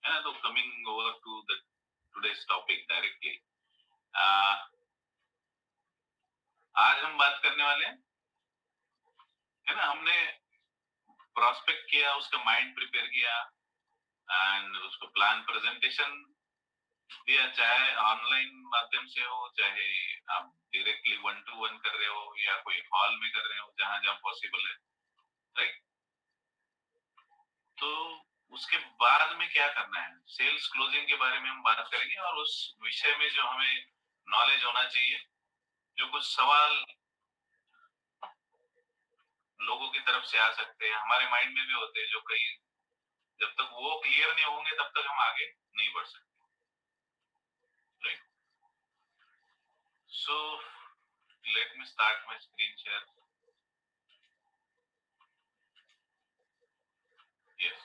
है ना। तो coming over to the today's topic directly, आज हम बात करने वाले हैं, है ना। हमने प्रोस्पेक्ट किया, उसका माइंड प्रिपेयर किया एंड उसको प्लान प्रेजेंटेशन दिया, चाहे ऑनलाइन माध्यम से हो, चाहे आप डायरेक्टली 1-to-1 कर रहे हो या कोई हॉल में कर रहे हो, जहां जहां पॉसिबल है, राइट। तो उसके बाद में क्या करना है, सेल्स क्लोजिंग के बारे में हम बात करेंगे और उस विषय में जो हमें नॉलेज होना चाहिए, जो कुछ सवाल लोगों की तरफ से आ सकते हैं, हमारे माइंड में भी होते हैं, जो कई जब तक वो क्लियर नहीं होंगे तब तक हम आगे नहीं बढ़ सकते, right. So let me start my screen share. Yes,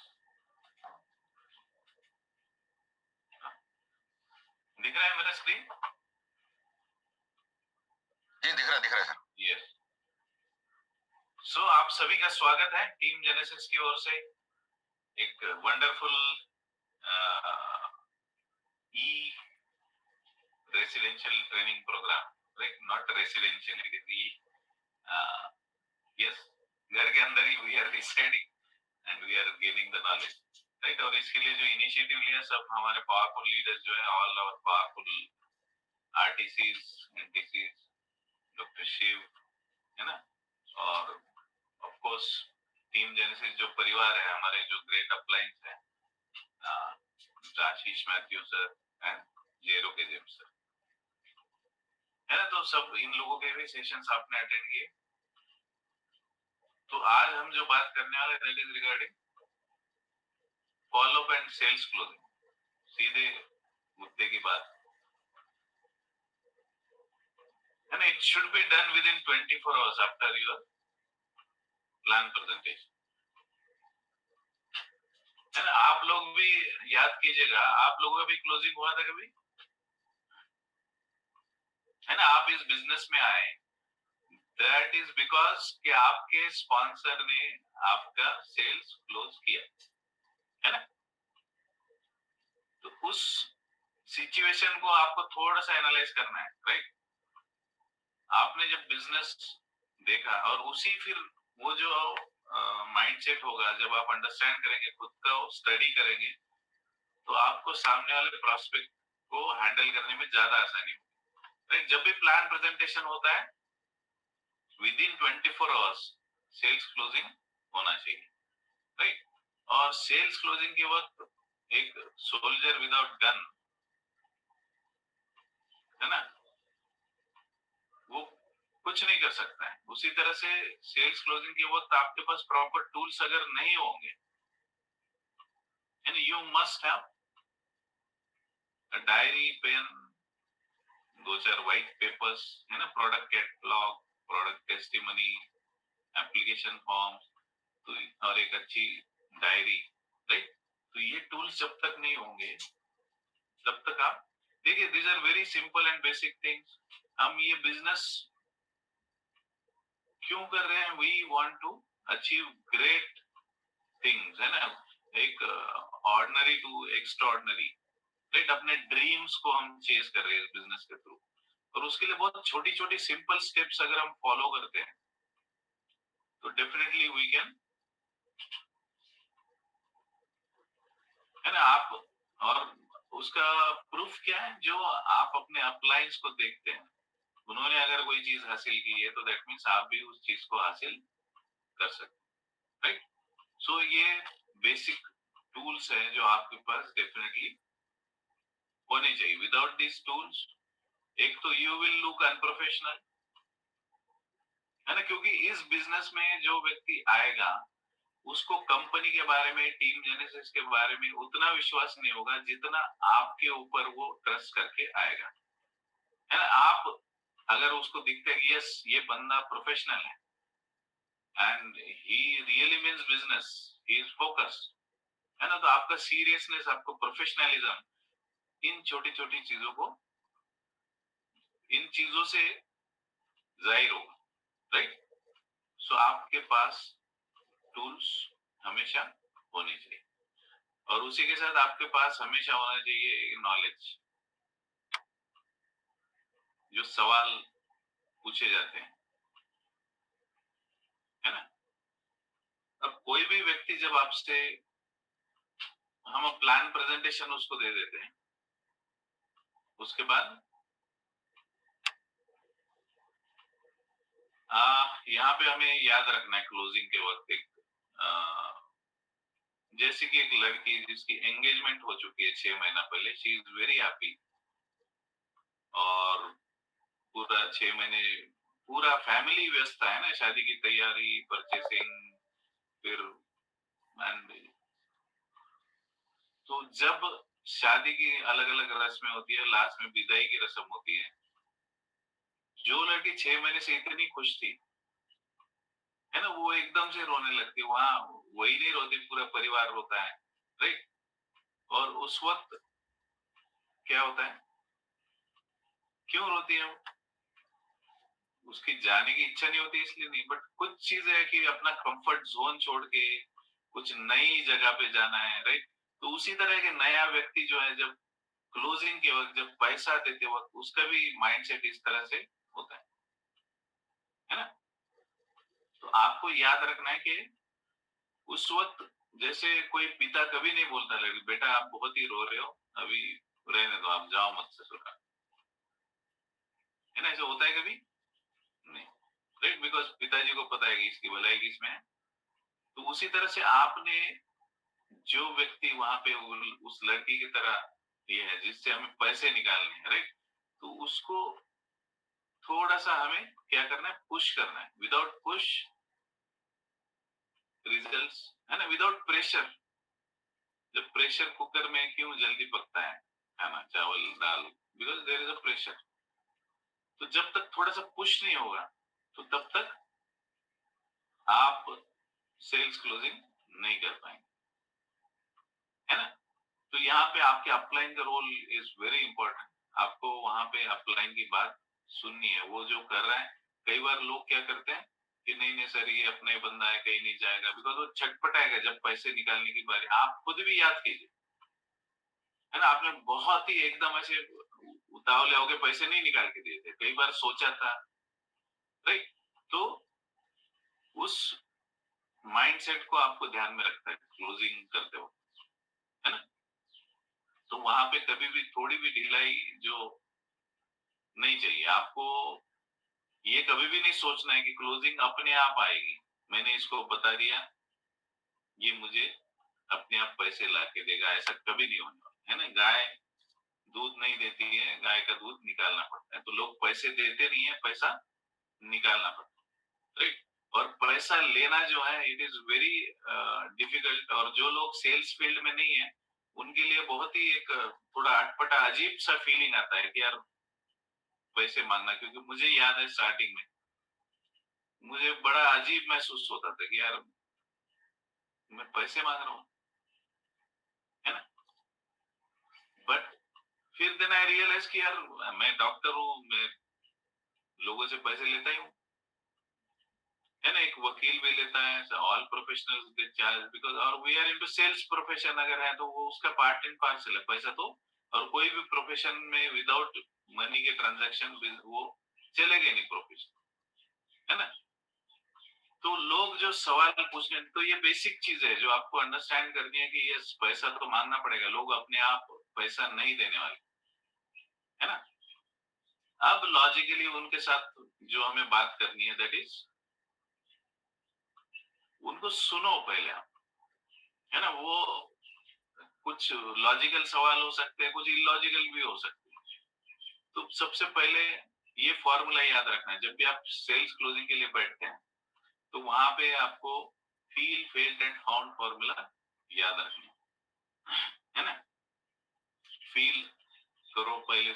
दिख रहा है मेरा स्क्रीन? जी दिख रहा है सर। यस। सो आप सभी का स्वागत है टीम जेनेसिस की ओर से, एक wonderful uh residential training programme, like not residential, it is uh, yes, घर के अंदर ही we are residing and we are gaining the knowledge, right. और इसके लिए जो इनिशिएटिव लिया सब हमारे पावरफुल लीडर्स जो है, all our powerful RTCs, NTCs, doctor Shiv, है ना। और ऑफ कोर्स टीम जेनेसिस जो परिवार है, हमारे जो ग्रेट अपलाइंस है, आशीष मैथ्यू सर एंड जेरो के जेम सर, है ना। तो सब इन लोगों के भी सेशंस आपने अटेंड किए। तो आज हम जो बात करने वाले that is regarding follow up and sales closing, सीधे मुद्दे की बात, है ना। It should be done within 24 hours after your plan presentation, है ना। आप लोग भी याद कीजिएगा, आप लोगों का भी क्लोजिंग हुआ था कभी, है ना। आप इस बिजनेस में आए दैट इज बिकॉज कि आपके स्पॉन्सर ने आपका सेल्स क्लोज किया, है ना। तो उस सिचुएशन को आपको थोड़ा सा एनालाइज करना है, राइट। आपने जब बिजनेस देखा और उसी फिर वो जो माइंडसेट होगा, जब आप अंडरस्टैंड करेंगे, खुद का स्टडी करेंगे, तो आपको सामने वाले प्रोस्पेक्ट को हैंडल करने में ज्यादा आसानी होगी, राइट। जब भी प्लान प्रेजेंटेशन होता है within 24 hours sales closing होना चाहिए, राइट। और सेल्स क्लोजिंग के वक्त एक सोल्जर विदाउट गन, है ना, वो कुछ नहीं कर सकता है। उसी तरह से सेल्स क्लोजिंग के वक्त आपके पास प्रॉपर टूल्स अगर नहीं होंगे, and you must have a diary, pen, दो चार व्हाइट पेपर्स, है ना, product catalogue, product testimony, application form, तो और एक अच्छी डायरी, राइट। तो ये टूल्स जब तक नहीं होंगे तब तक आप देखिए, these are very simple and basic things. हम ये बिजनेस क्यों कर रहे हैं, we want to achieve great things, है ना। एक ऑर्डिनरी टू एक्स्ट्राऑर्डिनरी, राइट। अपने ड्रीम्स को हम चेस कर रहे हैं बिजनेस के थ्रू, और उसके लिए बहुत छोटी छोटी सिंपल स्टेप्स अगर हम फॉलो करते हैं तो डेफिनेटली वी कैन, है ना। आप और उसका प्रूफ क्या है, जो आप अपने अपलाइंस को देखते हैं, उन्होंने अगर कोई चीज हासिल की है तो दैट मीन्स आप भी उस चीज को हासिल कर सकते, राइट। सो ये बेसिक टूल्स है जो आपके पास डेफिनेटली होने चाहिए। विदाउट दिस टूल्स, एक तो यू विल लुक अनप्रोफेशनल, है ना, क्योंकि इस बिजनेस में जो व्यक्ति आएगा उसको कंपनी के बारे में, टीम जेनेसिस के बारे में उतना विश्वास नहीं होगा जितना आपके ऊपर वो ट्रस्ट करके आएगा, है ना। आप अगर उसको दिखते कि यस ये बंदा प्रोफेशनल है and he really means business, he is focused, है ना, तो आपका सीरियसनेस, आपको प्रोफेशनलिज्म, इन छोटी छोटी चीजों को, इन चीजों से जाहिर होगा, राइट। सो आपके पास टूल्स हमेशा होने चाहिए। और उसी के साथ आपके पास हमेशा होना चाहिए नॉलेज, जो सवाल पूछे जाते हैं, है ना? अब कोई भी व्यक्ति जब आपसे, हम प्लान प्रेजेंटेशन उसको दे देते हैं, उसके बाद यहाँ पे हमें याद रखना है क्लोजिंग के वक्त एक, जैसे कि एक लड़की जिसकी एंगेजमेंट हो चुकी है 6 महीना पहले, शी इज वेरी हैप्पी, और पूरा 6 महीने पूरा फैमिली व्यस्त है ना, शादी की तैयारी, परचेसिंग, फिर एंड, तो जब शादी की अलग अलग रस्में होती है, लास्ट में विदाई की रस्म होती है, जो लड़की 6 महीने से इतनी खुश थी, है ना, वो एकदम से रोने लगती है। वहां वही नहीं रोती, पूरा परिवार रोता है, राइट? और उस वक्त क्या होता है, क्यों रोती है वो? उसकी जाने की इच्छा नहीं होती इसलिए नहीं, बट कुछ चीज है कि अपना कंफर्ट जोन छोड़ के कुछ नई जगह पे जाना है, राइट? तो उसी तरह के नया व्यक्ति जो है, जब क्लोजिंग के वक्त, जब पैसा देते वक्त, उसका भी माइंडसेट इस तरह से होता है ना? तो आपको याद रखना है कि उस वक्त, जैसे कोई पिता कभी नहीं बोलता लड़की, बेटा आप बहुत ही रो रहे हो, अभी रहने दो, आप जाओ मत ससुराल, है ना? ऐसा होता है कभी नहीं, राइट? बिकॉज पिताजी को पता है कि इसकी भलाई किसमें है। तो उसी तरह से आपने, जो व्यक्ति वहां पे उस लड़की की तरह ये है जिससे हमें पैसे निकालने हैं, राइट? तो उसको थोड़ा सा हमें क्या करना है, पुश करना है, विदाउट पुश रिजल्ट्स, है ना, विदाउट प्रेशर। जब प्रेशर कुकर में क्यों जल्दी पकता है खाना, चावल दाल, because there is a pressure. तो जब तक थोड़ा सा पुश नहीं होगा, तो तब तक आप सेल्स क्लोजिंग नहीं कर पाएंगे, है ना? तो यहाँ पे आपके अपलाइन का रोल इज वेरी इंपॉर्टेंट। आपको वहां पे अपलाइन की बात सुननी है, वो जो कर रहा है। कई बार लोग क्या करते हैं कि नहीं नहीं सर, ये अपने बंदा है, कहीं नहीं जाएगा, बिकॉज वो छटपटाएगा जब पैसे निकालने की बारी। आप खुद भी याद कीजिए, है ना, आपने बहुत ही एकदम ऐसे उतावले होके पैसे नहीं निकाल के दिए थे, कई बार सोचा था, राइट? तो उस माइंडसेट को आपको ध्यान में रखना है क्लोजिंग करते हो, है ना? तो वहां पे कभी भी थोड़ी भी ढिलाई जो नहीं चाहिए आपको। ये कभी भी नहीं सोचना है कि क्लोजिंग अपने आप आएगी, मैंने इसको बता दिया, ये मुझे अपने आप पैसे ला के देगा, ऐसा कभी नहीं होने वाला, है ना? गाय दूध नहीं देती है, गाय का दूध निकालना पड़ता है। तो लोग पैसे देते नहीं है, पैसा निकालना पड़ता है, राइट? और पैसा लेना जो है, इट इज वेरी डिफिकल्ट। और जो लोग सेल्स फील्ड में नहीं है, उनके लिए बहुत ही एक थोड़ा अटपटा अजीब सा फीलिंग आता है कि यार पैसे मांगना। क्योंकि मुझे याद है स्टार्टिंग में मुझे बड़ा अजीब महसूस होता था कि यार मैं पैसे मांग रहा हूँ, है ना? बट फिर देन आई रियलाइज कि यार मैं डॉक्टर हूँ, मैं लोगों से पैसे लेता ही हूँ, है ना? एक वकील भी लेता है, all professionals they charge, because और we are into sales profession अगर है तो वो उसका पार्ट एंड पार्सल है पैसा तो। और कोई भी प्रोफेशन में विदाउट मनी के ट्रांजैक्शन वो चलेगा नहीं प्रोफेशन, है ना? तो लोग जो सवाल पूछते हैं, तो ये बेसिक चीज है जो आपको अंडरस्टैंड करनी है कि यस, पैसा तो मांगना पड़ेगा, लोग अपने आप पैसा नहीं देने वाले, है ना? अब लॉजिकली उनके साथ जो हमें बात करनी है, दैट इज, उनको सुनो पहले आप, है ना? वो कुछ लॉजिकल सवाल हो सकते हैं, कुछ इलॉजिकल भी हो सकते हैं। तो सबसे पहले ये फॉर्मूला याद रखना है, जब भी आप सेल्स क्लोजिंग के लिए बैठते हैं, तो वहां पे आपको feel felt and found formula याद रखना है ना? फील करो पहले,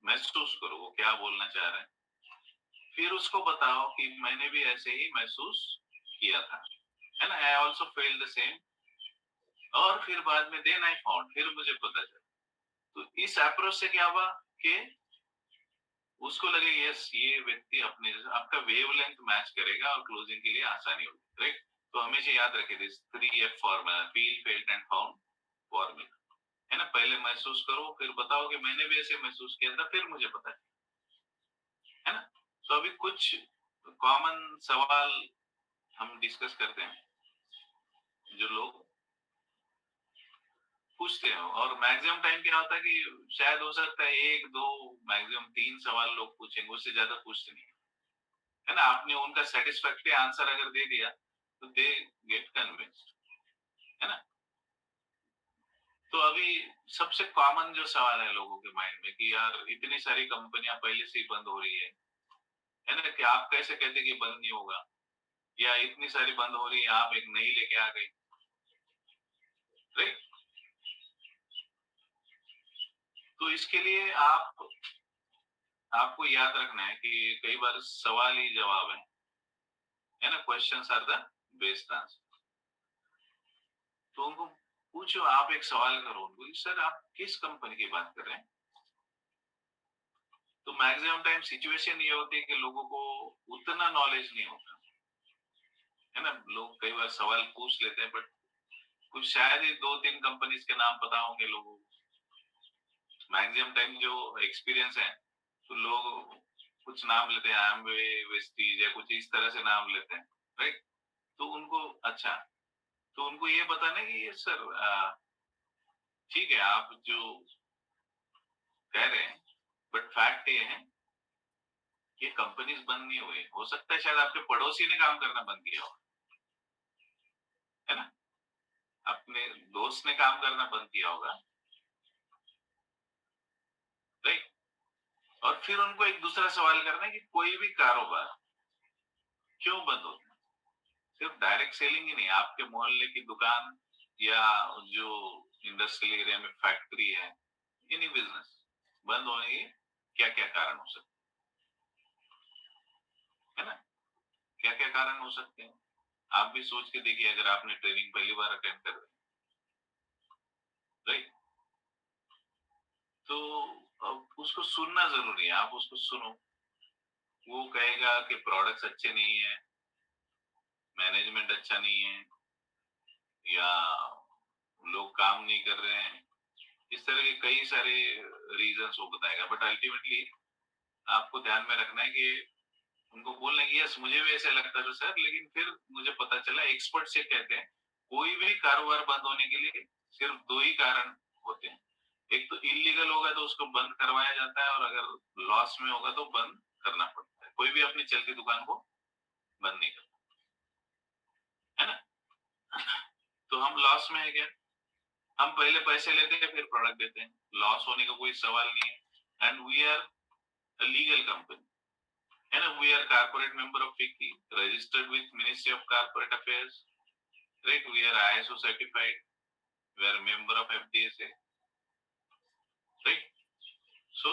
महसूस करो वो क्या बोलना चाह रहे हैं, फिर उसको बताओ कि मैंने भी ऐसे ही महसूस किया था, है ना, I also fail the same. और फिर बाद में देन आई फाउंड, फिर मुझे पता चला। तो इस अप्रोच से क्या हुआ कि उसको लगे यस, ये व्यक्ति अपने आपका वेवलेंथ मैच करेगा और क्लोजिंग के लिए आसानी होगी, राइट? तो हमेशा याद रखे this 3F formula, feel felt and found महसूस करो, फिर बताओ कि मैंने भी ऐसे महसूस किया था, फिर मुझे पता है ना? तो अभी कुछ कॉमन सवाल हम डिस्कस करते हैं, जो लोग पूछते हैं, और मैक्सिमम टाइम क्या होता है कि शायद हो सकता है 1, 2, मैक्सिमम 3 सवाल लोग पूछेंगे, उससे ज़्यादा पूछते नहीं, है ना? आपने उनका सैटिस्फैक्टरी आंसर अगर दे दिया, तो दे गेट कन्विंस्ड, है ना? तो अभी सबसे कॉमन जो सवाल है लोगों के माइंड में कि यार इतनी सारी कंपनियां पहले से ही बंद हो रही है ना? कि आप कैसे कहते कि बंद नहीं होगा? या इतनी सारी बंद हो रही है, आप एक नई लेके आ गए, राइट? तो इसके लिए आपको याद रखना है कि कई बार सवाल ही जवाब है ना? Questions are the best answer. तो उनको पूछो, आप एक सवाल करो उनको कि सर आप किस कंपनी की बात कर रहे हैं? तो मैक्सिमम टाइम सिचुएशन ये होती है कि लोगों को उतना नॉलेज नहीं होता, है ना? लोग कई बार सवाल पूछ लेते हैं, बट कुछ शायद ही 2-3 कंपनीज के नाम पता होंगे लोगों को। मैक्सिमम टाइम जो एक्सपीरियंस है, तो लोग कुछ नाम लेते हैं, एमवे, वेस्टीज या कुछ इस तरह से नाम लेते हैं, राइट? तो उनको अच्छा, तो उनको ये बताना है कि ये सर ठीक है आप जो कह रहे हैं, बट फैक्ट ये है कि कंपनीज बंद नहीं हुई, हो सकता है शायद आपके पड़ोसी ने काम करना बंद किया हो, है ना? अपने दोस्त ने काम करना बंद किया होगा, राइट? और फिर उनको एक दूसरा सवाल करना है कि कोई भी कारोबार क्यों बंद होता है? सिर्फ डायरेक्ट सेलिंग ही नहीं, आपके मोहल्ले की दुकान या जो इंडस्ट्रियल एरिया में फैक्ट्री है, एनी बिजनेस बंद होने के क्या क्या कारण हो सकते हैं, है ना? क्या क्या कारण हो सकते हैं? आप भी सोच के देखिए, अगर आपने ट्रेनिंग पहली बार अटेंड कर रहे हैं, राइट? तो अब उसको सुनना जरूरी है, आप उसको सुनो। वो कहेगा कि प्रोडक्ट्स अच्छे नहीं है, मैनेजमेंट अच्छा नहीं है, या लोग काम नहीं कर रहे हैं, इस तरह के कई सारे रीजंस वो बताएगा, बट अल्टीमेटली आपको ध्यान में रखना है कि उनको बोलना है कि यस मुझे भी ऐसे लगता था सर, लेकिन फिर मुझे पता चला, एक्सपर्ट से कहते हैं कोई भी कारोबार बंद होने के लिए सिर्फ 2 ही कारण होते हैं। एक तो इलीगल होगा तो उसको बंद करवाया जाता है, और अगर लॉस में होगा तो बंद करना पड़ता है। कोई भी अपनी चलती दुकान को बंद नहीं करता, है ना? तो हम लॉस में है क्या? हम पहले पैसे लेते हैं फिर प्रोडक्ट देते हैं, लॉस होने का कोई सवाल नहीं है। And we are a legal company, है ना? We are corporate member of FICCI, registered with ministry of corporate affairs, right? We are ISO certified, we are member of FDSA, right? So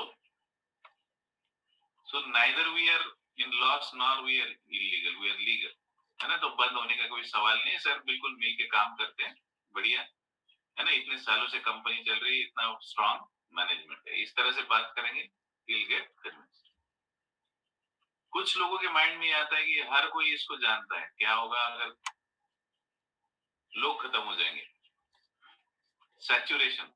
neither we are in loss nor we are illegal, we are legal, है ना? तो बंद होने का कोई सवाल नहीं है सर, बिल्कुल मिल के काम करते हैं, बढ़िया, है ना? इतने सालों से कंपनी चल रही है, इतना स्ट्रांग मैनेजमेंट है, इस तरह से बात करेंगे, विल गेट कन्विंस्ड। कुछ लोगों के माइंड में आता है कि हर कोई इसको जानता है, क्या होगा अगर लोग खत्म हो जाएंगे? सैचुरेशन,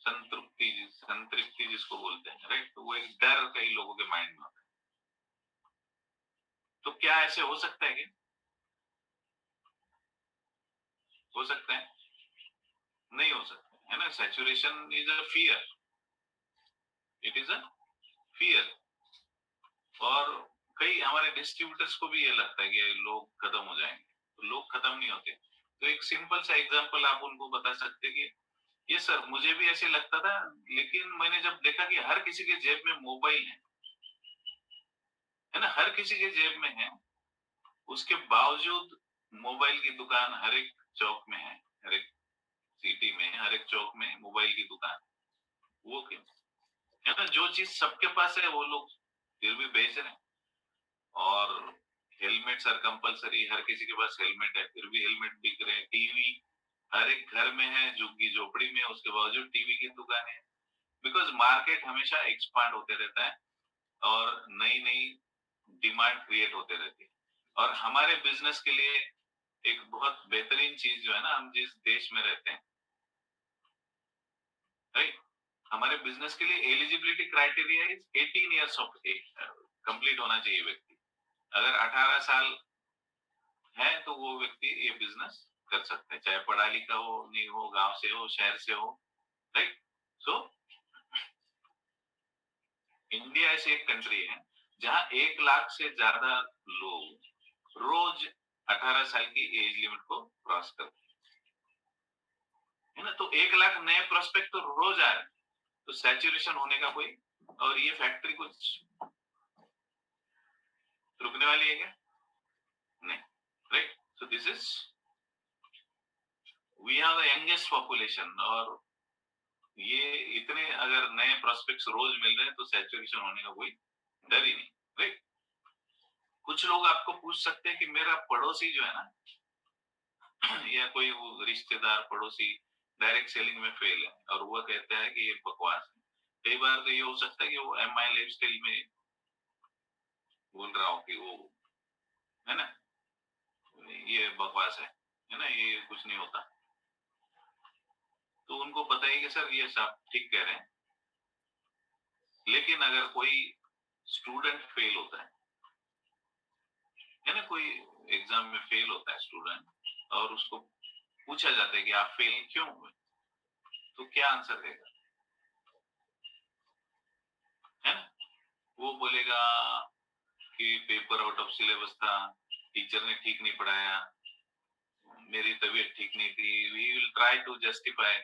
संतृप्ति जिसको बोलते हैं, राइट? तो वो एक डर कई लोगों के माइंड में होता है। तो क्या ऐसे हो सकता है कि हो सकता है? नहीं हो सकता, है ना? Saturation is a fear, it is a fear. और कई हमारे डिस्ट्रीब्यूटर्स को भी ये लगता है कि लोग खत्म हो जाएंगे, तो लोग खत्म नहीं होते। तो एक सिंपल सा एग्जांपल आप उनको बता सकते हैं कि ये सर मुझे भी ऐसे लगता था, लेकिन मैंने जब देखा कि हर किसी के जेब में मोबाइल है ना, हर किसी के जेब में है, उसके बावजूद मोबाइल की दुकान हर एक चौक में है, हर एक सिटी में, हर एक चौक में मोबाइल की दुकान, वो क्यों? है ना? जो चीज सबके पास है वो लोग फिर भी बेच रहे हैं। और हेलमेट्स आर कंपलसरी, हर किसी के पास हेलमेट है, फिर भी हेलमेट बिक रहे हैं। टीवी हर एक घर में है, झुग्गी झोपड़ी में, उसके बावजूद टीवी की दुकान है। बिकॉज मार्केट हमेशा एक्सपांड होते रहता है, और नई नई डिमांड क्रिएट होते रहती है। और हमारे बिजनेस के लिए एक बहुत बेहतरीन चीज जो है ना, हम जिस देश में रहते हैं, राइट? हमारे बिजनेस के लिए eligibility criteria is 18 years of age, complete होना चाहिए व्यक्ति। अगर 18 साल है तो वो व्यक्ति ये बिजनेस कर सकता है, चाहे पढ़ा लिखा हो, नहीं हो, गांव से हो, शहर से हो, राइट? सो इंडिया ऐसी एक कंट्री है जहां 1 लाख से ज्यादा लोग रोज 18 साल की एज लिमिट को क्रॉस करते हैं, है ना? तो 1 लाख नए प्रोस्पेक्ट तो रोज आ रहे हैं, तो सैचुरेशन होने का कोई, और ये फैक्ट्री कुछ रुकने वाली है क्या? नहीं, right? So this is, we have the youngest population, और ये इतने अगर नए प्रोस्पेक्ट्स रोज मिल रहे हैं तो सैचुरेशन होने का कोई डर ही नहीं, राइट? कुछ लोग आपको पूछ सकते हैं कि मेरा पड़ोसी जो है ना या कोई वो रिश्तेदार पड़ोसी डायरेक्ट सेलिंग में फेल है, और वो कहता है कि ये बकवास है। कई बार तो ये हो सकता है कि वो एमआई लाइफ स्टाइल में बोल रहा हो कि वो, है ना, ये बकवास है ना, ये कुछ नहीं होता। तो उनको बताइए कि सर ये सब ठीक कह रहे हैं, लेकिन अगर कोई स्टूडेंट फेल होता है ना, कोई एग्जाम में फेल होता है स्टूडेंट, और उसको पूछा जाता है कि आप फेल क्यों हुए, तो क्या आंसर देगा, है ना? वो बोलेगा कि पेपर आउट ऑफ सिलेबस था, टीचर ने ठीक नहीं पढ़ाया, मेरी तबीयत ठीक नहीं थी, we will try to justify,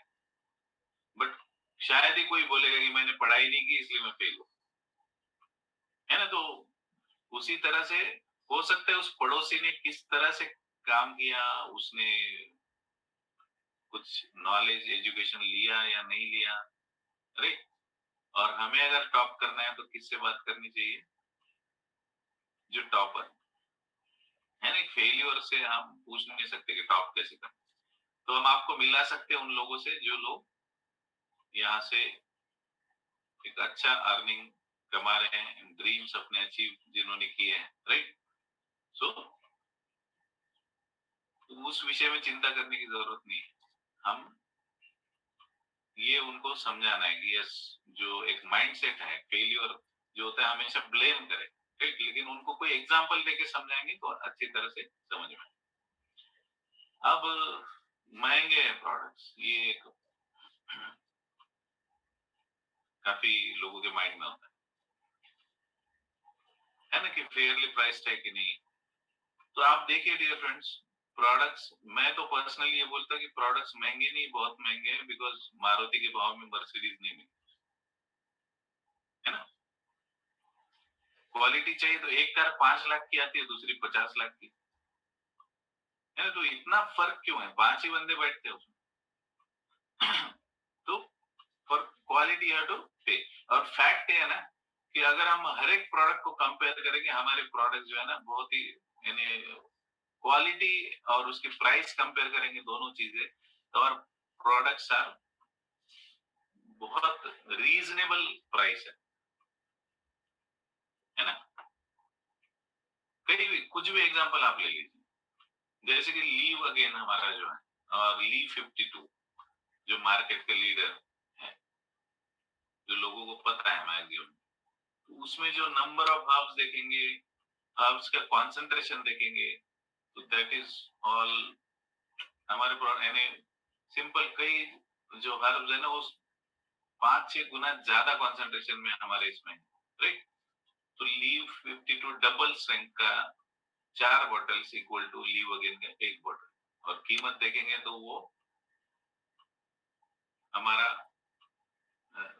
but शायद ही कोई बोलेगा कि मैंने पढ़ाई नहीं की इसलिए मैं फेल हूँ, है ना? तो उसी तरह से हो सकता है उस पड़ोसी ने किस तरह से काम किया, उसने कुछ नॉलेज एजुकेशन लिया या नहीं लिया, राइट? और हमें अगर टॉप करना है तो किससे बात करनी चाहिए? जो टॉपर है ना। फेलियर से हम पूछ नहीं सकते कि टॉप कैसे करना, तो हम आपको मिला सकते हैं उन लोगों से जो लोग यहाँ से एक अच्छा अर्निंग कमा रहे हैं, ड्रीम्स अपने अचीव जिन्होंने किए हैं, राइट? सो उस विषय में चिंता करने की जरूरत नहीं है। हम ये उनको समझाना है कि यस, जो एक माइंडसेट है फेलियर जो होता है हमेशा ब्लेम करे, राइट? लेकिन उनको कोई एग्जांपल देके समझाएंगे तो अच्छी तरह से समझ में। अब महंगे प्रोडक्ट्स, ये एक काफी लोगों के माइंड में होता है ना, कि फेयरली प्राइस्ड है कि नहीं। तो आप देखिए डियर फ्रेंड्स, प्रोडक्ट्स, मैं तो पर्सनली ये बोलता कि प्रोडक्ट्स महंगे नहीं, बहुत महंगे हैं, बिकॉज मारुति के भाव में मर्सिडीज नहीं मिली, है ना? क्वालिटी चाहिए तो एक कार 5 लाख की आती है, दूसरी 50 लाख की, है ना? तो इतना फर्क क्यों है? 5 ही बंदे बैठते हैं उसमें तो for quality you have to pay. और फैक्ट है ना कि अगर हम हर एक प्रोडक्ट को कंपेयर करेंगे, हमारे प्रोडक्ट जो है ना बहुत ही, यानी क्वालिटी और उसकी प्राइस कंपेयर करेंगे दोनों चीजें, तो और प्रोडक्ट्स आर बहुत रीजनेबल प्राइस है ना? कहीं भी कुछ भी एग्जांपल आप ले लीजिए, जैसे कि लीव अगेन हमारा जो है, और लीव 52 जो मार्केट के लीडर है, जो लोगों को पता है मैक्सिमम, तो उसमें जो नंबर ऑफ हर्ब्स देखेंगे, हर्ब्स का कॉन्सेंट्रेशन देखेंगे, तो दैट इज ऑल हमारे यानी सिंपल, कई जो हर्ब्स है ना वो 5-6 गुना ज्यादा कॉन्सेंट्रेशन में हमारे इसमें, राइट? तो लीव 52 डबल स्ट्रेंथ का 4 bottles equal to leave again का 1 बॉटल, और कीमत देखेंगे तो वो हमारा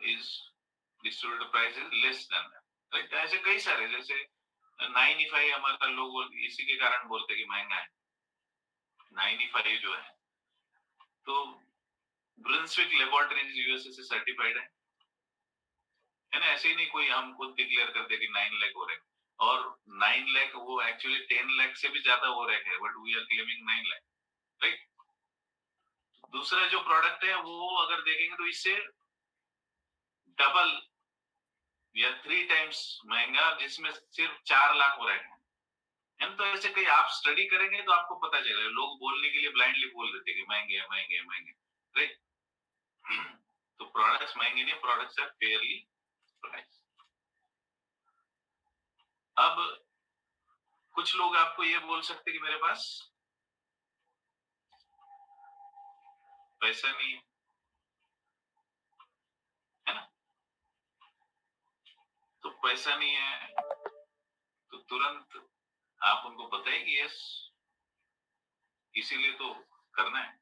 is distributor price is less than that, right? ऐसे कई सारे, जैसे 95 हमारा लोग इसी के कारण बोलते हैं कि महंगा है, 95 जो है, तो ब्रुंसविक लेबोरेटरीज यूएसए से सर्टिफाइड है ना? ऐसे ही नहीं कोई हम खुद डिक्लेयर कर दे कि 9 लाख हो रहे हैं, और 9 लाख वो एक्चुअली 10 लाख से भी ज्यादा हो रहे हैं, but we are claiming 9 lakh, right? दूसरा जो प्रोडक्ट है वो अगर देखेंगे तो इससे डबल या 3 टाइम्स महंगा, जिसमें सिर्फ 4 लाख हो रहे हैं, है ना? तो ऐसे कई आप स्टडी करेंगे तो आपको पता चलेगा, लोग बोलने के लिए ब्लाइंडली बोल देते कि महंगे है, महंगे है, महंगे, राइट? तो product buying any products are fairly priced. अब कुछ लोग आपको ये बोल सकते कि मेरे पास पैसा नहीं है ना? तो पैसा नहीं है तो तुरंत आप उनको बताइए कि यस, इसीलिए तो करना है,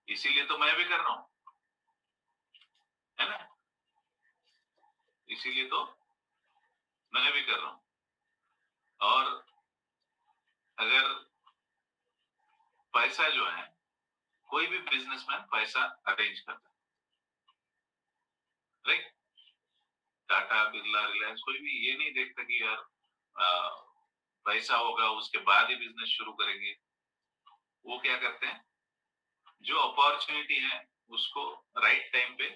इसीलिए तो मैं भी कर रहा हूं, है ना? इसीलिए तो मैं भी कर रहा हूं। और अगर पैसा जो है, कोई भी बिजनेसमैन पैसा अरेंज करता है, राइट? टाटा, बिरला, रिलायंस कोई भी ये नहीं देखता कि यार पैसा होगा उसके बाद ही बिजनेस शुरू करेंगे। वो क्या करते हैं, जो अपॉर्चुनिटी है उसको राइट टाइम पे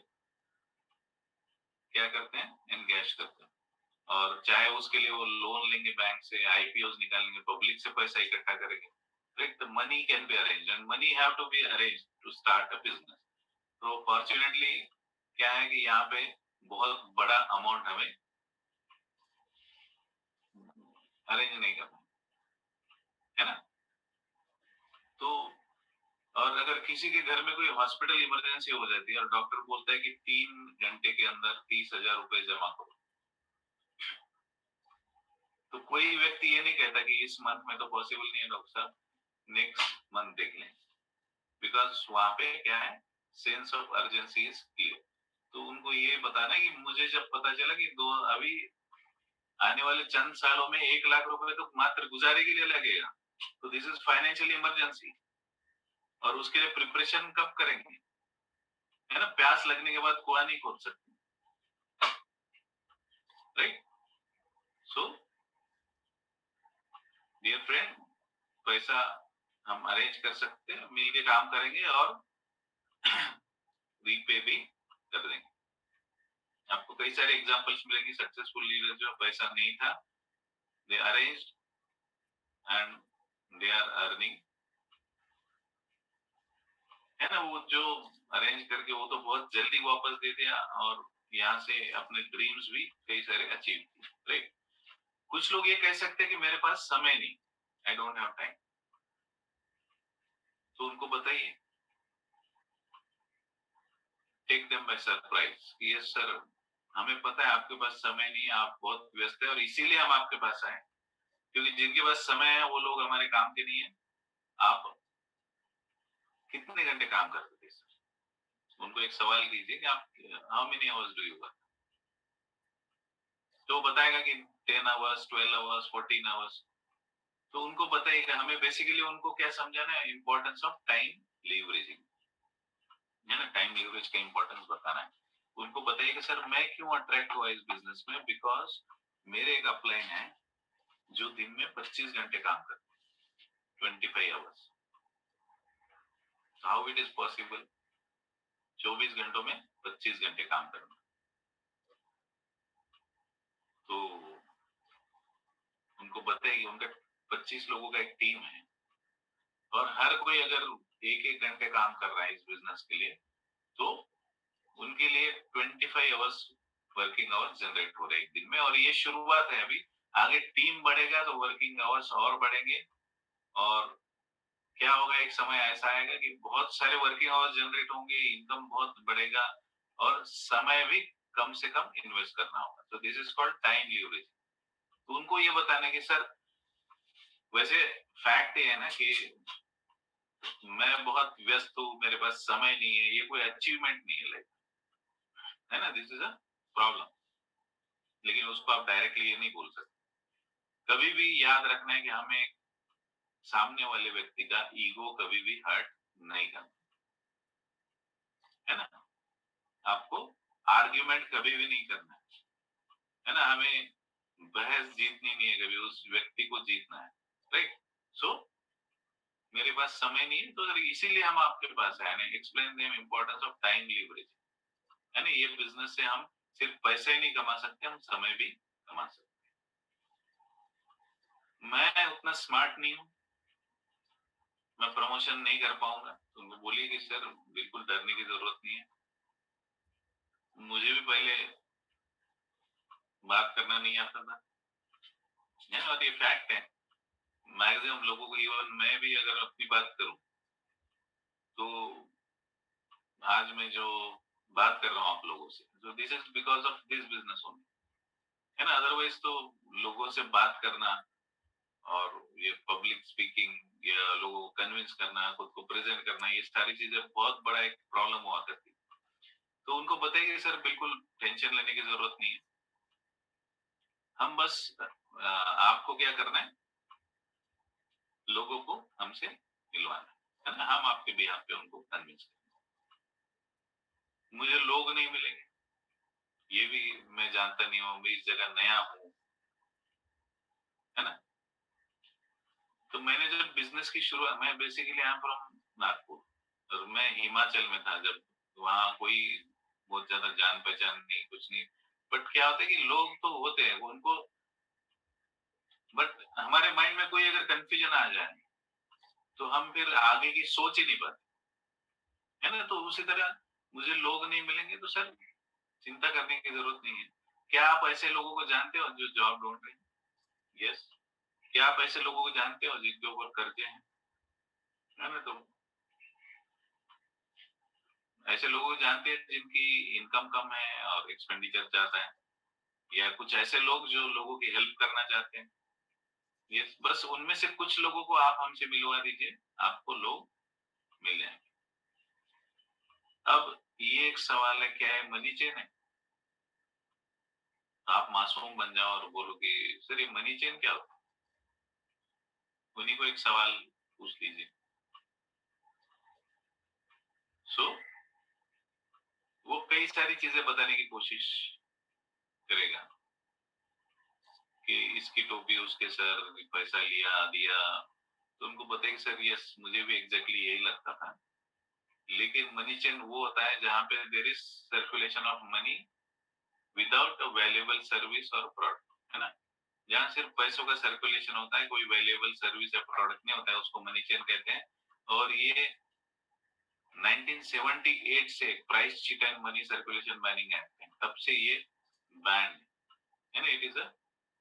क्या करते हैं, एनकैश करते हैं। और चाहे उसके लिए वो लोन लेंगे बैंक से, आईपीओ निकालेंगे, पब्लिक से पैसा इकट्ठा करेंगे, right? The money can be arrange and money have to be arrange to start a business. तो फॉर्चुनेटली क्या है कि यहाँ पे बहुत बड़ा अमाउंट हमें अरेंज नहीं करना, है ना? तो और अगर किसी के घर में कोई हॉस्पिटल इमरजेंसी हो जाती है और डॉक्टर बोलता है कि 3 घंटे के अंदर 30,000 रुपए जमा करो, तो कोई व्यक्ति ये नहीं कहता कि इस मंथ में तो पॉसिबल नहीं है डॉक्टर साहब, नेक्स्ट मंथ देख लें, बिकॉज वहां पे क्या है, sense of urgency is clear. तो उनको ये बताना है कि मुझे जब पता चला कि दो अभी आने वाले चंद सालों में 1 लाख रुपए तो मात्र गुजारे के लिए लगेगा, तो दिस इज फाइनेंशियल इमरजेंसी। और उसके लिए प्रिपरेशन कब करेंगे, है ना? प्यास लगने के बाद कुआं नहीं खोद सकते, राइट? सो डियर फ्रेंड, पैसा हम अरेंज कर सकते हैं, मिलके काम करेंगे और रीपे भी कर देंगे। आपको कई सारे एग्जांपल्स मिलेंगे सक्सेसफुल लीडर जो पैसा नहीं था, they arranged and they are earning, है ना? वो जो अरेंज करके वो तो बहुत जल्दी वापस दे दिया और यहाँ से अपने ड्रीम्स भी कई सारे अचीव किए, राइट? कुछ लोग ये कह सकते हैं कि मेरे पास समय नहीं, आई डोंट हैव टाइम। तो उनको बताइए, take them by surprise. Yes sir, हमें पता है आपके पास समय नहीं है, आप बहुत व्यस्त है और इसीलिए हम आपके पास आए, क्योंकि जिनके पास समय है वो लोग हमारे काम के नहीं है। आप कितने घंटे काम करते थे सर? उनको एक सवाल कीजिए कि आप how many hours do you work, तो बताएगा कि 10 आवर्स, 12 आवर्स, 14 आवर्स। तो उनको बताइएगा, हमें बेसिकली उनको क्या समझाना है, इंपॉर्टेंस ऑफ टाइम लीवरेजिंग, है ना? टाइम लीवरेज का इंपॉर्टेंस बताना है। उनको बताइए कि सर मैं क्यों अट्रैक्ट हुआ इस बिजनेस में, बिकॉज मेरे एक अपलाइन है जो दिन में 25 घंटे काम करते हैं, 25 hours. How it is possible 24 घंटों में 25 घंटे काम करना? तो उनको बताइए उनका 25 लोगों का एक टीम है और हर कोई अगर एक एक घंटे काम कर रहा है इस बिजनेस के लिए, तो उनके लिए 25 आवर्स वर्किंग आवर्स जनरेट हो रहे हैं एक दिन में। और ये शुरुआत है, अभी आगे टीम बढ़ेगा तो वर्किंग आवर्स और बढ़ेंगे और क्या होगा, एक समय ऐसा आएगा कि बहुत सारे वर्किंग आवर्स जनरेट होंगे, इनकम बहुत बढ़ेगा और समय भी कम से कम इन्वेस्ट करना होगा। तो this is called time leverage. तो उनको ये बताना कि सर वैसे फैक्ट ये है ना कि मैं बहुत व्यस्त हूँ, मेरे पास समय नहीं है, ये कोई अचीवमेंट नहीं है लाइफ, है ना? This is a problem. लेकिन उसको आप डायरेक्टली ये नहीं बोल सकते। कभी भी याद रखना है कि हमें सामने वाले व्यक्ति का ईगो कभी भी हर्ट नहीं करना, है ना? आपको आर्ग्यूमेंट कभी भी नहीं करना है ना? हमें बहस जीतनी नहीं है, कभी उस व्यक्ति को जीतना है, राइट? सो मेरे पास समय नहीं है तो इसीलिए हम आपके पास आए ना, explain them importance of time leverage, है ना? ये बिजनेस से हम सिर्फ पैसे ही नहीं कमा सकते, हम समय भी कमा सकते। मैं उतना स्मार्ट नहीं हूँ, मैं प्रमोशन नहीं कर पाऊंगा, तो उनको बोलिए कि सर बिल्कुल डरने की जरूरत नहीं है, मुझे भी पहले बात करना नहीं आता था, है ना? और ये फैक्ट है। मैक्सिमम लोगों को, इवन मैं भी अगर अपनी बात करूं, तो आज मैं जो बात कर रहा हूँ आप लोगों से, तो this is because of this business only, है ना? अदरवाइज तो लोगों से बात करना और ये पब्लिक स्पीकिंग या लोगों को कन्विंस करना, खुद को प्रेजेंट करना, ये सारी चीजें बहुत बड़ा एक प्रॉब्लम हुआ करती। तो उनको बताइए सर बिल्कुल टेंशन लेने की जरूरत नहीं है। हम बस आपको क्या करना है, लोगों को हमसे मिलवाना है ना? हम आपके बिहाफ पे उनको कन्विंस करेंगे। मुझे लोग नहीं मिलेंगे, ये भी मैं जानता नहीं हूँ, मैं इस जगह नया हूँ, है ना? तो मैंने जब बिजनेस की शुरुआत, मैं basically I am from Nagpur, और मैं हिमाचल में था जब, वहाँ कोई बहुत ज्यादा जान पहचान नहीं, कुछ नहीं। बट क्या होता है कि लोग तो होते हैं उनको, बट हमारे माइंड में कोई अगर कंफ्यूजन आ जाए, तो हम फिर आगे की सोच ही नहीं पाते, है ना? तो उसी तरह मुझे लोग नहीं मिलेंगे तो सर चिंता करने की जरूरत नहीं है। क्या आप ऐसे लोगों को जानते हो जो जॉब ढूंढ रहे हैं? यस। क्या आप ऐसे लोगों को जानते हो जिनके ऊपर कर्जे हैं? है ना? तो ऐसे लोगों को जानते हैं जिनकी इनकम कम है और एक्सपेंडिचर ज्यादा है, या कुछ ऐसे लोग जो लोगों की हेल्प करना चाहते हैं। यस, बस उनमें से कुछ लोगों को आप हमसे मिलवा दीजिए, आपको लोग मिल जाएंगे। अब ये एक सवाल है, क्या है मनी चेन है? आप मासूम बन जाओ और बोलो कि सर ये मनी चेन क्या होता है? उन्हीं को एक सवाल पूछ लीजिए। सो वो कई सारी चीजें बताने की कोशिश करेगा कि इसकी टोपी उसके सर, पैसा लिया दिया। तो उनको बताएंगे सर यस, मुझे भी एग्जैक्टली यही लगता था, लेकिन मनी चेन वो होता है जहां पे there is circulation of money without a valuable service और प्रोडक्ट, है ना? जहाँ सिर्फ पैसों का सर्कुलेशन होता है, कोई वैल्यूएबल सर्विस या प्रोडक्ट नहीं होता है, उसको मनी चेन कहते हैं। और ये 1978 से price cheat and money circulation banning act है, तब से ये बैन है ना? इट इज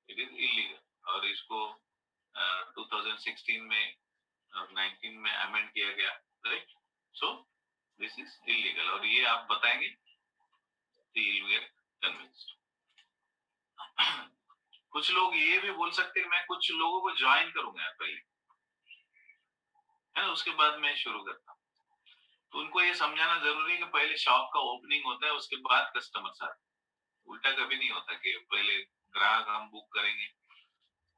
इलीगल, और इसको 2016 में और 19 में अमेंड किया गया, right? So this is illegal, और ये आप बताएंगे तो यू विल गेट कन्विंस्ड। कुछ लोग ये भी बोल सकते हैं मैं कुछ लोगों को ज्वाइन करूंगा पहले, है ना? उसके बाद मैं शुरू करता हूँ। तो उनको ये समझाना जरूरी है कि पहले शॉप का ओपनिंग होता है, उसके बाद कस्टमर्स आते हैं। उल्टा कभी नहीं होता कि पहले ग्राहक हम बुक करेंगे।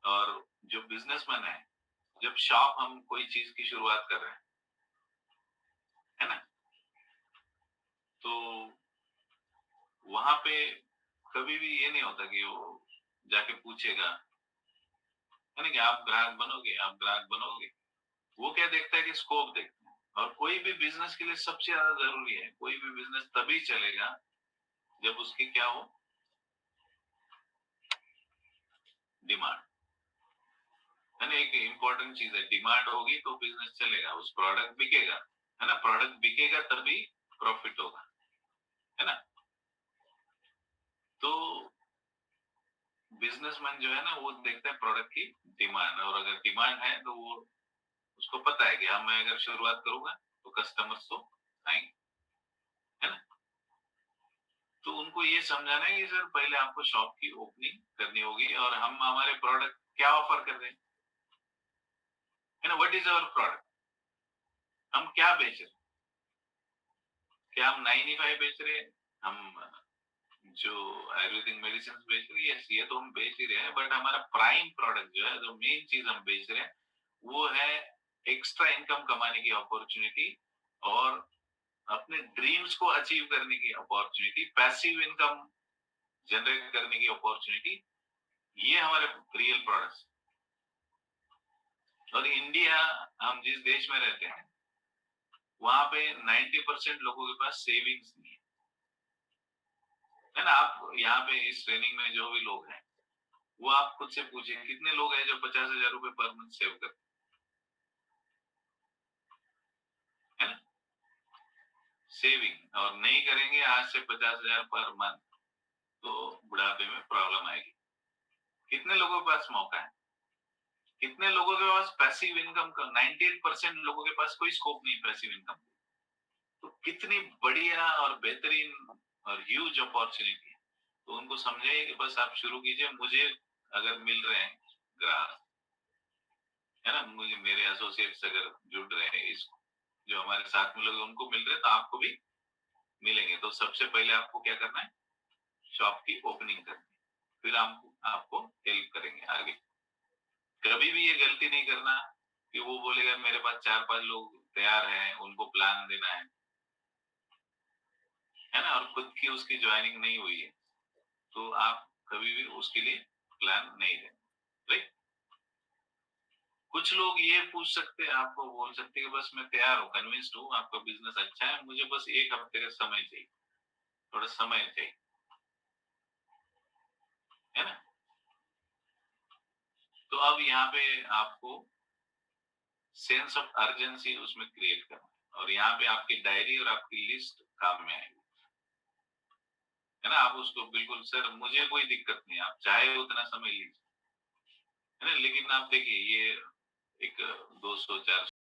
और जो बिजनेसमैन है, जब शॉप हम कोई चीज की शुरुआत कर रहे हैं, है ना? तो वहां पे कभी भी ये नहीं होता कि वो जाके पूछेगा, है ना, कि आप ग्राहक बनोगे, आप ग्राहक बनोगे। वो क्या देखता है कि स्कोप देखता है। और कोई भी बिजनेस के लिए सबसे ज्यादा जरूरी है, कोई भी बिजनेस तभी चलेगा जब उसकी क्या हो, डिमांड, है ना? एक इम्पोर्टेंट चीज है, डिमांड होगी तो बिजनेस चलेगा, उस प्रोडक्ट बिकेगा, है ना? प्रोडक्ट बिकेगा तभी प्रॉफिट होगा, है ना? तो बिजनेसमैन जो है ना, वो देखता है प्रोडक्ट की डिमांड, और अगर डिमांड है तो वो, उसको पता है कि हाँ मैं अगर शुरुआत करूंगा तो कस्टमर्स तो आएंगे, है ना? तो उनको ये समझाना है कि सर पहले आपको शॉप की ओपनिंग करनी होगी, और हम हमारे प्रोडक्ट क्या ऑफर कर रहे हैं, है ना? व्हाट इज अवर प्रोडक्ट, हम क्या बेच रहे हैं? क्या हम 95 बेच रहे हैं? हम जो आयुर्वेदिक मेडिसिन बेच रहे हैं, यस ये तो हम बेच ही रहे हैं, बट हमारा प्राइम प्रोडक्ट जो है, जो मेन चीज हम बेच रहे हैं, वो है एक्स्ट्रा इनकम कमाने की अपॉर्चुनिटी, और अपने ड्रीम्स को अचीव करने की अपॉर्चुनिटी, पैसिव इनकम जनरेट करने की अपॉर्चुनिटी। ये हमारे रियल प्रोडक्ट्स। और इंडिया, हम जिस देश में रहते हैं, वहां पे 90% लोगों के पास सेविंग्स नहीं है ना? आप यहाँ पे इस ट्रेनिंग में जो भी लोग हैं, वो आप खुद से पूछिए कितने लोग हैं जो 50,000 रुपए पर मंथ सेव करते हैं, है ना? सेविंग और नहीं करेंगे आज से 50,000 पर मंथ, तो बुढ़ापे में प्रॉब्लम आएगी। कितने लोगों के पास मौका है? कितने लोगों के पास पैसिव इनकम का 98% लोगों के पास कोई स्कोप नहीं पैसिव इनकम। तो कितनी बढ़िया और बेहतरीन और ह्यूज अपॉर्चुनिटी है। तो उनको समझाइए कि बस आप शुरू कीजिए, मुझे अगर मिल रहे हैं ग्राहक, है ना? मुझे मेरे एसोसिएट्स अगर जुड़ रहे हैं इस जो हमारे साथ में लोग उनको मिल रहे हैं तो आपको भी मिलेंगे। तो सबसे पहले आपको क्या करना है? शॉप की ओपनिंग करनी है। फिर हम आपको हेल्प करेंगे आगे। कभी भी ये गलती नहीं करना कि वो बोलेगा मेरे पास 4-5 लोग तैयार हैं, उनको प्लान देना है ना? और खुद की उसकी जॉइनिंग नहीं हुई है, तो आप कभी भी उसके लिए प्लान नहीं दें, राइट? कुछ लोग ये पूछ सकते हैं, आपको बोल सकते हैं कि बस मैं तैयार हूँ, कन्विंस्ड हूँ, आपका बिज़नेस अच्छा है, मुझे बस 1 हफ्ते का समय चाहिए, थोड़ा समय चाहिए, है ना? तो अब यहाँ पे आपको सेंस ऑफ अर्जेंसी उसमें क्रिएट करना है और यहाँ पे आपकी डायरी और आपकी लिस्ट काम में आएगी, है ना? आप उसको बिल्कुल सर मुझे कोई दिक्कत नहीं है, आप चाहे उतना समय लीजिए, है ना? लेकिन आप देखिए ये एक 200-400